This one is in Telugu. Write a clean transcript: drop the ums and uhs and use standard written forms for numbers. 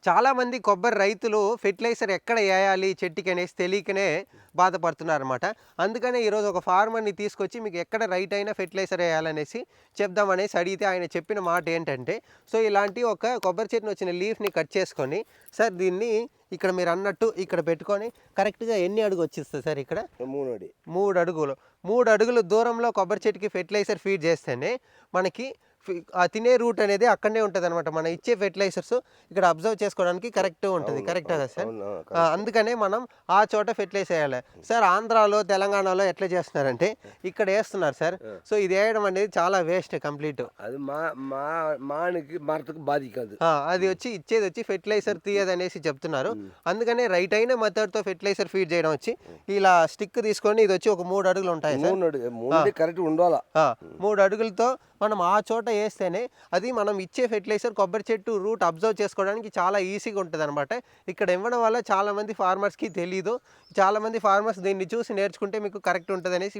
చాలామంది కొబ్బరి రైతులు ఫెర్టిలైజర్ ఎక్కడ వేయాలి చెట్టుకి అనేసి తెలియకనే బాధపడుతున్నారనమాట. అందుకనే ఈరోజు ఒక ఫార్మర్‌ని తీసుకొచ్చి మీకు ఎక్కడ రైట్ అయిన ఫెర్టిలైజర్ వేయాలనేసి చెప్దామనేసి అడిగితే ఆయన చెప్పిన మాట ఏంటంటే, సో ఇలాంటి ఒక కొబ్బరి చెట్టుని వచ్చిన లీఫ్‌ని కట్ చేసుకొని, సార్ దీన్ని ఇక్కడ మీరన్నట్టు ఇక్కడ పెట్టుకొని కరెక్ట్‌గా ఎన్ని అడుగు వచ్చిస్తది సార్ ఇక్కడ? 3 అడి. 3 అడుగులు. 3 అడుగుల దూరంలో కొబ్బరి చెట్టుకి ఫెర్టిలైజర్ ఫీడ్ చేస్తేనే మనకి ఆ తినే రూట్ అనేది అక్కడనే ఉంటదనమాట. మనం ఇచ్చే ఫెర్టిలైజర్స్ ఇక్కడ అబ్జర్వ్ చేసుకోవడానికి కరెక్ట్‌గా ఉంటది. కరెక్టా కదా సార్? అవును. అందుకనే మనం ఆ చోట ఫెర్టిలైజ్ చేయాలి. సార్ ఆంధ్రాలో, తెలంగాణలో ఎట్లా చేస్తున్నారంటే ఇక్కడ ఏస్తున్నారు సార్. సో ఇది ఏయడం అనేది చాలా వేస్ట్ కంప్లీట్. అది మా మా మానికి మరతకు బాధి కాదు. అది వచ్చి ఇచ్చేది వచ్చి ఫెర్టిలైజర్ తీయదనేసి చెప్తున్నారు. అందుకనే రైట్ అయిన మెథడ్‌తో ఫెర్టిలైజర్ ఫీడ్ చేయడం వచ్చి ఇలా స్టిక్ తీసుకొని ఇది వచ్చి ఒక 3 అడుగులు ఉంటాయి సార్. 3 అడుగు 3 కరెక్ట్ ఉండాలా. 3 అడుగులతో మనం ఆ చోట వేస్తేనే అది మనం ఇచ్చే ఫెర్టిలైజర్ కొబ్బరి చెట్టు రూట్ అబ్జర్వ్ చేసుకోవడానికి చాలా ఈజీగా ఉంటుందన్నమాట. ఇక్కడ ఇవ్వడం వల్ల చాలామంది ఫార్మర్స్‌కి తెలీదు. చాలామంది ఫార్మర్స్ దీన్ని చూసి నేర్చుకుంటే మీకు కరెక్ట్ ఉంటదనేసి